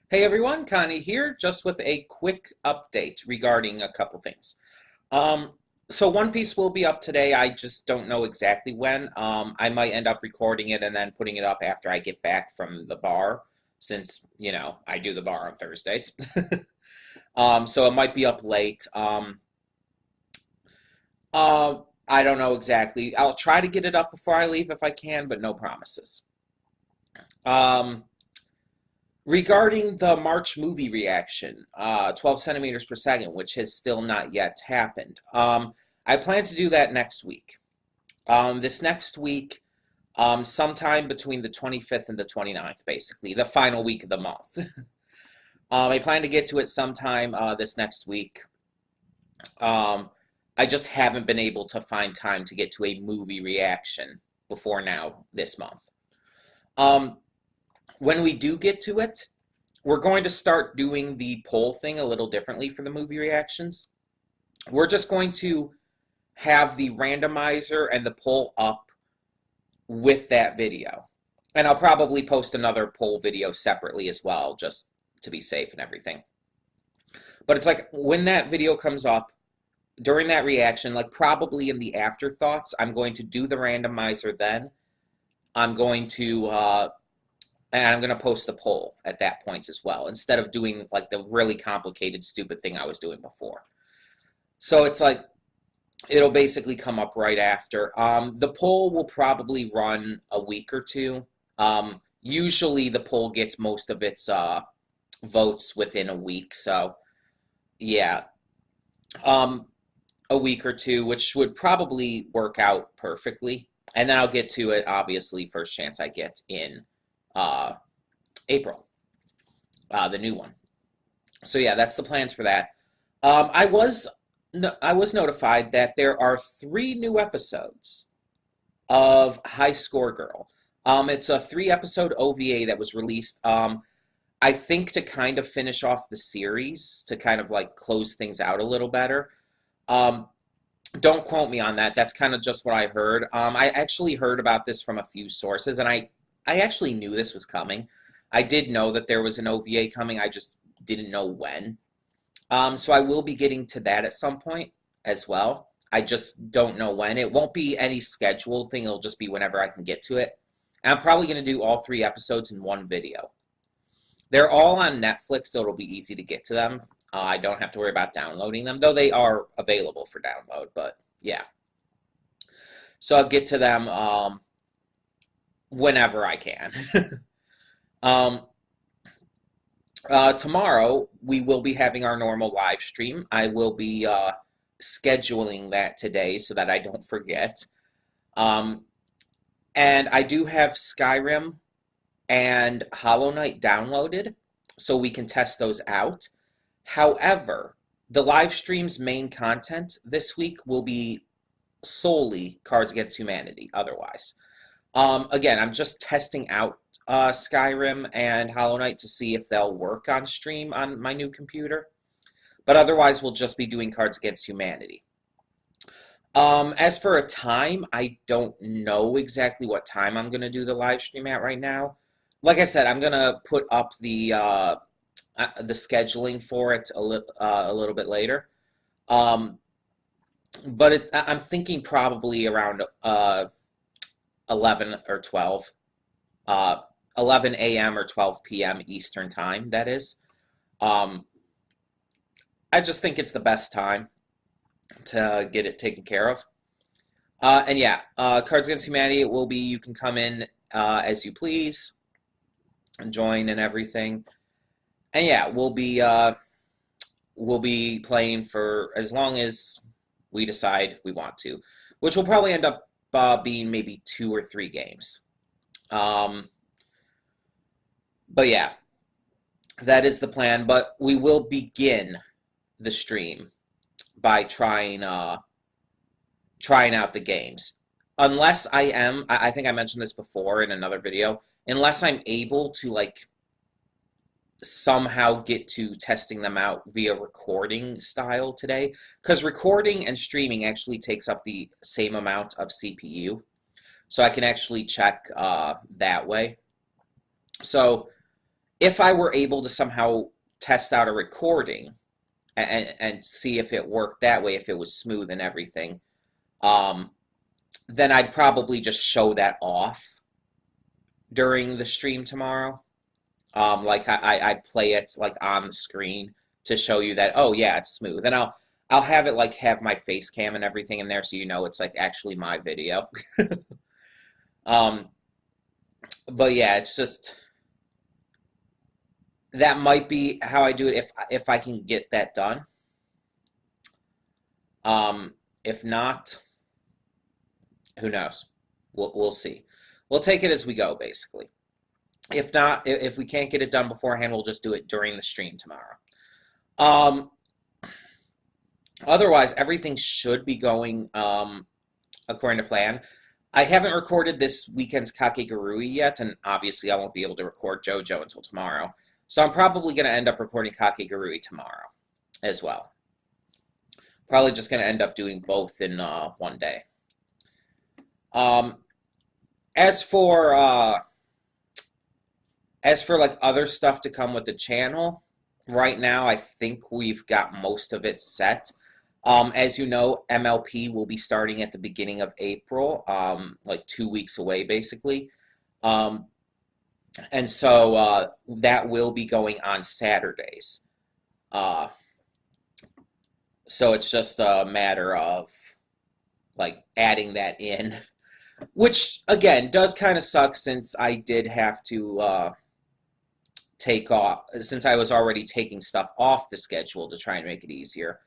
Hey everyone, Connie here, just with a quick update regarding a couple things. Um, so One Piece will be up today. I just don't know exactly when. I might end up recording it and then putting it up after I get back from the bar, since, I do the bar on Thursdays. So it might be up late. Uh, I don't know exactly. I'll try to get it up before I leave if I can, but no promises. Um, Regarding the March movie reaction, 12 centimeters per second, which has still not yet happened, I plan to do that next week. This next week, sometime between the 25th and the 29th, basically, the final week of the month. I plan to get to it sometime this next week. Um, I just haven't been able to find time to get to a movie reaction before now this month. Um, when we do get to it, we're going to start doing the poll thing a little differently for the movie reactions. We're just going to have the randomizer and the poll up with that video. And I'll probably post another poll video separately as well, just to be safe and everything. But it's like when that video comes up, during that reaction, like probably in the afterthoughts, I'm going to do the randomizer then. I'm going to and I'm going to post the poll at that point as well, instead of doing like the really complicated, stupid thing I was doing before. So it's like, it'll basically come up right after. The poll will probably run a week or two. Usually the poll gets most of its votes within a week. So yeah, um, a week or two, which would probably work out perfectly. And then I'll get to it, obviously, first chance I get in uh, April, the new one. So yeah, that's the plans for that. I was I was notified that there are 3 new episodes of High Score Girl. It's a 3 episode OVA that was released. I think to kind of finish off the series, to kind of like close things out a little better. Um, don't quote me on that. That's kind of just what I heard. I actually heard about this from a few sources, and I actually knew this was coming. I did know that there was an OVA coming. I just didn't know when. So I will be getting to that at some point as well. I just don't know when. It won't be any scheduled thing. It'll just be whenever I can get to it. And I'm probably going to do all 3 episodes in one video. They're all on Netflix, so it'll be easy to get to them. I don't have to worry about downloading them, though they are available for download. But yeah, so I'll get to them whenever I can. um, Tomorrow, we will be having our normal live stream. I will be scheduling that today so that I don't forget. Um, and I do have Skyrim and Hollow Knight downloaded, so we can test those out. However, the live stream's main content this week will be solely Cards Against Humanity, otherwise. Again, I'm just testing out Skyrim and Hollow Knight to see if they'll work on stream on my new computer. But otherwise, we'll just be doing Cards Against Humanity. As for a time, I don't know exactly what time I'm going to do the live stream at right now. Like I said, I'm going to put up the scheduling for it a little bit later. But I'm thinking probably around 11 or 12. 11 a.m. or 12 p.m. Eastern time, that is. Um, I just think it's the best time to get it taken care of. And yeah, Cards Against Humanity, it will be, you can come in as you please and join and everything. And yeah, we'll be playing for as long as we decide we want to, which will probably end up being maybe 2 or 3 games. But yeah, that is the plan. But we will begin the stream by trying out the games. Unless I think I mentioned this before in another video, unless I'm able to like somehow get to testing them out via recording style today, because recording and streaming actually takes up the same amount of CPU, so I can actually check that way. So if I were able to somehow test out a recording and see if it worked that way, if it was smooth and everything, um, then I'd probably just show that off during the stream tomorrow. Like I'd play it like on the screen to show you that, oh yeah, it's smooth. And I'll have it like have my face cam and everything in there so you know it's like actually my video. Um, but yeah, it's just that might be how I do it if I can get that done. If not, who knows? We'll see. We'll take it as we go, basically. If not, if we can't get it done beforehand, we'll just do it during the stream tomorrow. Um, Otherwise, everything should be going according to plan. I haven't recorded this weekend's Kakegurui yet, and obviously I won't be able to record JoJo until tomorrow. So I'm probably going to end up recording Kakegurui tomorrow as well. Probably just going to end up doing both in one day. Um, as for like other stuff to come with the channel, right now I think we've got most of it set. As you know, MLP will be starting at the beginning of April, like 2 weeks away, basically. And so that will be going on Saturdays. So it's just a matter of like adding that in, which again does kind of suck since I did have to take off, since I was already taking stuff off the schedule to try and make it easier.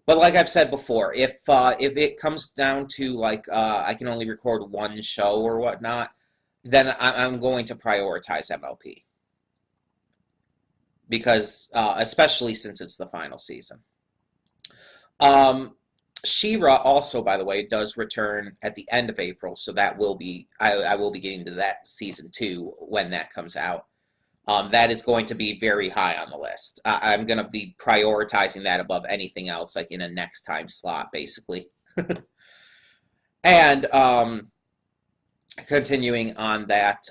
But like I've said before, if it comes down to like I can only record one show or whatnot, then I'm going to prioritize MLP because especially since it's the final season. She-Ra also, by the way, does return at the end of April, so that will be I will be getting to that season 2 when that comes out. That is going to be very high on the list. I'm going to be prioritizing that above anything else, like in a next time slot, basically. And continuing on that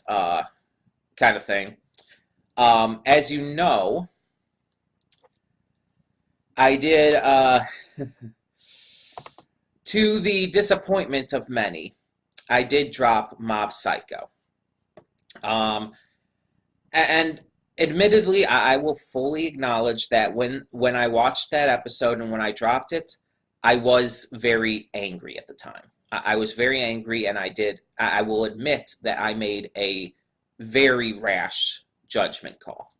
kind of thing, as you know, I did, to the disappointment of many, I did drop Mob Psycho. And admittedly, I will fully acknowledge that when I watched that episode and when I dropped it, I was very angry at the time. I was very angry, and I will admit that I made a very rash judgment call.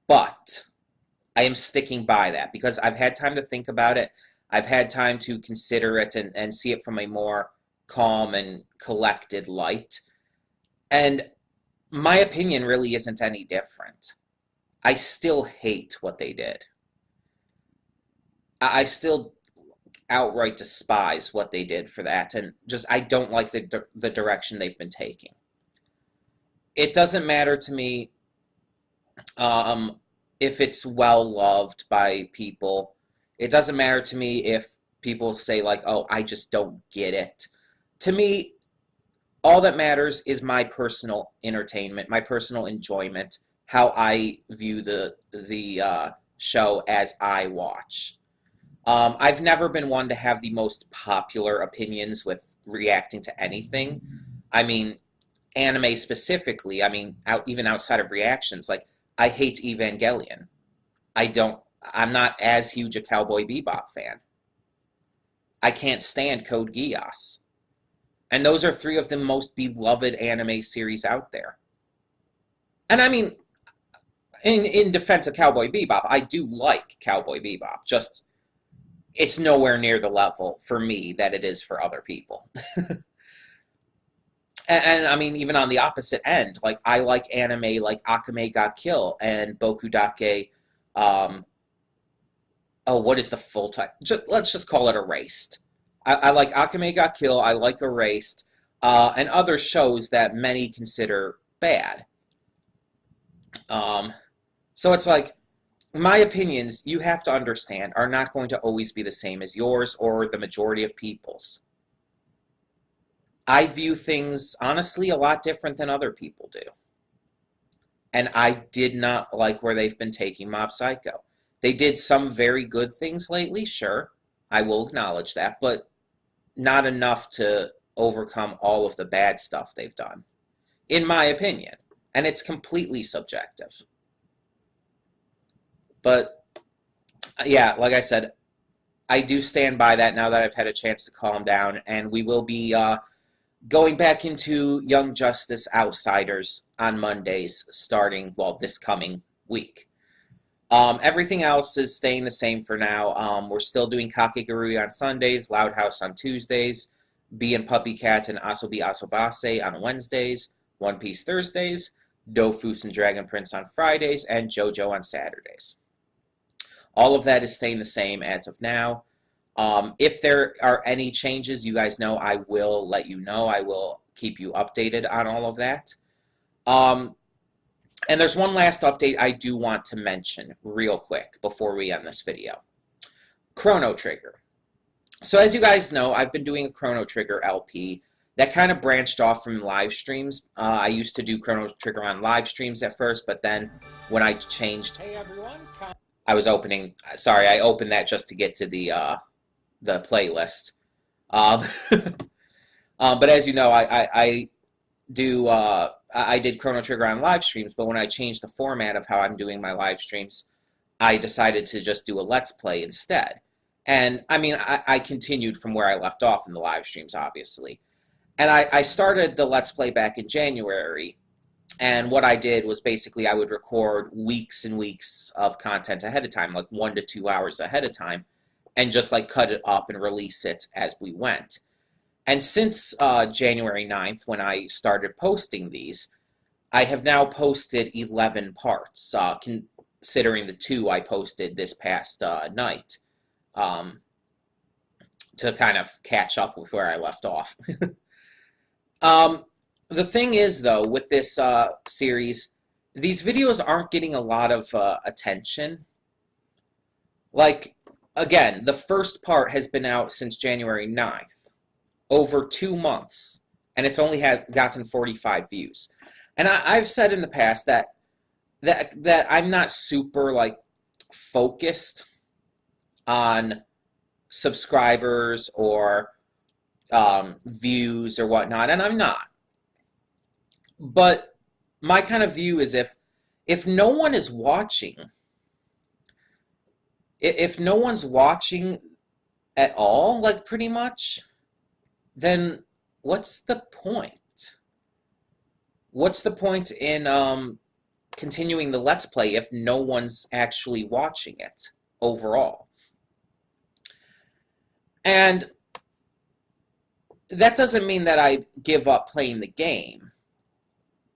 But I am sticking by that because I've had time to think about it. I've had time to consider it and see it from a more calm and collected light. And my opinion really isn't any different. I still hate what they did. I still outright despise what they did for that, and just I don't like the direction they've been taking. It doesn't matter to me if it's well loved by people. It doesn't matter to me if people say like, "Oh, I just don't get it." To me, all that matters is my personal entertainment, my personal enjoyment, how I view the show as I watch. I've never been one to have the most popular opinions with reacting to anything. I mean, anime specifically. I mean, even outside of reactions, like I hate Evangelion. I don't. I'm not as huge a Cowboy Bebop fan. I can't stand Code Geass. And those are 3 of the most beloved anime series out there. And I mean, in defense of Cowboy Bebop, I do like Cowboy Bebop. Just, it's nowhere near the level for me that it is for other people. And I mean, even on the opposite end, like, I like anime like Akame ga Kill and Bokudake, oh, what is the full title? Let's just call it Erased. I like Akame ga Kill, I like Erased, and other shows that many consider bad. So it's like, my opinions, you have to understand, are not going to always be the same as yours or the majority of people's. I view things, honestly, a lot different than other people do. and I did not like where they've been taking Mob Psycho. They did some very good things lately, sure. I will acknowledge that, but not enough to overcome all of the bad stuff they've done, in my opinion. And it's completely subjective. But yeah, like I said, I do stand by that now that I've had a chance to calm down, and we will be going back into Young Justice Outsiders on Mondays starting, well, this coming week. Everything else is staying the same for now. We're still doing Kakegurui on Sundays, Loud House on Tuesdays, Bee and Puppy Cat and Asobi Asobase on Wednesdays, One Piece Thursdays, Dofus and Dragon Prince on Fridays, and JoJo on Saturdays. All of that is staying the same as of now. If there are any changes, you guys know I will let you know. I will keep you updated on all of that. And there's one last update I do want to mention real quick before we end this video. Chrono Trigger. So as you guys know, I've been doing a Chrono Trigger LP that kind of branched off from live streams. I used to do Chrono Trigger on live streams at first, but then when I changed... Hey everyone, I was opening... Sorry, I opened that just to get to the playlist. But as you know, I did Chrono Trigger on live streams, but when I changed the format of how I'm doing my live streams, I decided to just do a Let's Play instead. And, I mean, I continued from where I left off in the live streams, obviously. And I started the Let's Play back in January, and what I did was basically I would record weeks and weeks of content ahead of time, like 1 to 2 hours ahead of time, and just, like, cut it up and release it as we went. And since January 9th, when I started posting these, I have now posted 11 parts, considering the 2 I posted this past night, to kind of catch up with where I left off. The thing is, though, with this series, these videos aren't getting a lot of attention. Like, again, the first part has been out since January 9th. Over 2 months, and it's only gotten 45 views. And I've said in the past that I'm not super, like, focused on subscribers or views or whatnot, and I'm not. But my kind of view is if no one is watching, if no one's watching at all, like, pretty much, then what's the point? What's the point in continuing the Let's Play if no one's actually watching it overall? And that doesn't mean that I give up playing the game,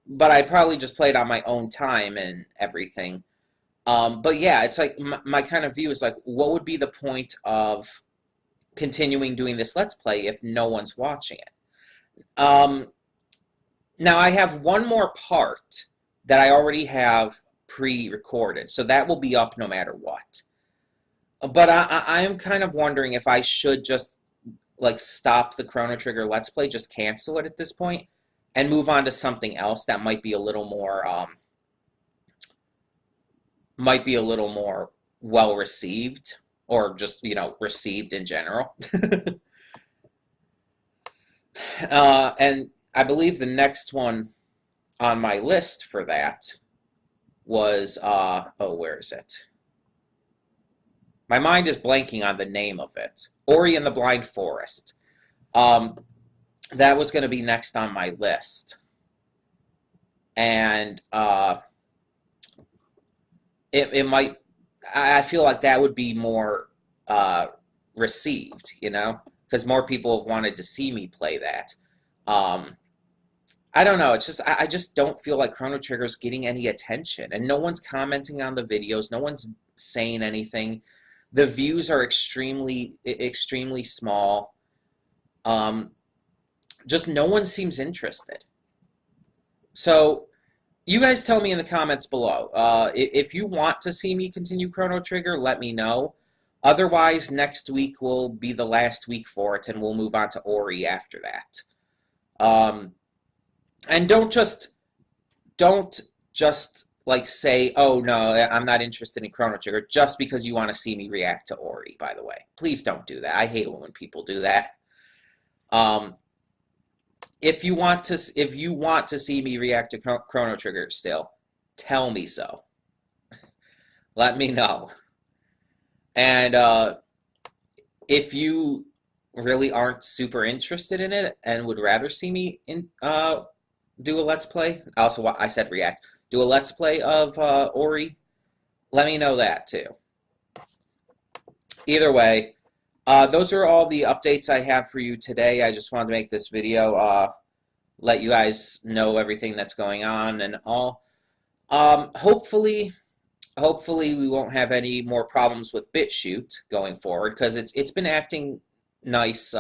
but I'd probably just play it on my own time and everything. But yeah, it's like my kind of view is like, what would be the point of continuing doing this Let's Play if no one's watching it? Now I have one more part that I already have pre-recorded, so that will be up no matter what. But I'm kind of wondering if I should just, like, stop the Chrono Trigger Let's Play, just cancel it at this point, and move on to something else that might be a little more well received, or just, you know, received in general. And I believe the next one on my list for that was, oh, where is it? My mind is blanking on the name of it. Ori and the Blind Forest. That was going to be next on my list. And it might... I feel like that would be more received, you know? Because more people have wanted to see me play that. I don't know. It's just I just don't feel like Chrono Trigger's getting any attention. And no one's commenting on the videos. No one's saying anything. The views are extremely small. Just no one seems interested. So, you guys tell me in the comments below. If you want to see me continue Chrono Trigger, let me know. Otherwise, next week will be the last week for it, and we'll move on to Ori after that. And don't just like say, oh no, I'm not interested in Chrono Trigger just because you want to see me react to Ori, by the way. Please don't do that. I hate it when people do that. Um, if you want to see me react to Chrono Trigger still, tell me so. Let me know. And if you really aren't super interested in it and would rather see me do a let's play, also I said react, do a let's play of Ori, let me know that too. Either way, those are all the updates I have for you today. I just wanted to make this video, let you guys know everything that's going on and all. Hopefully we won't have any more problems with BitChute going forward, because it's been acting nice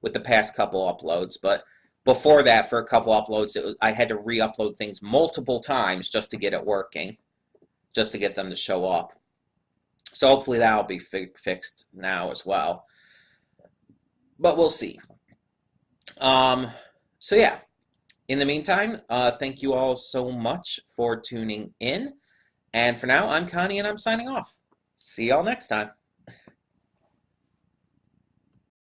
with the past couple uploads, but before that, for a couple uploads, I had to re-upload things multiple times just to get it working, just to get them to show up. So hopefully that'll be fixed now as well. But we'll see. So yeah, in the meantime, thank you all so much for tuning in. And for now, I'm Connie, and I'm signing off. See y'all next time.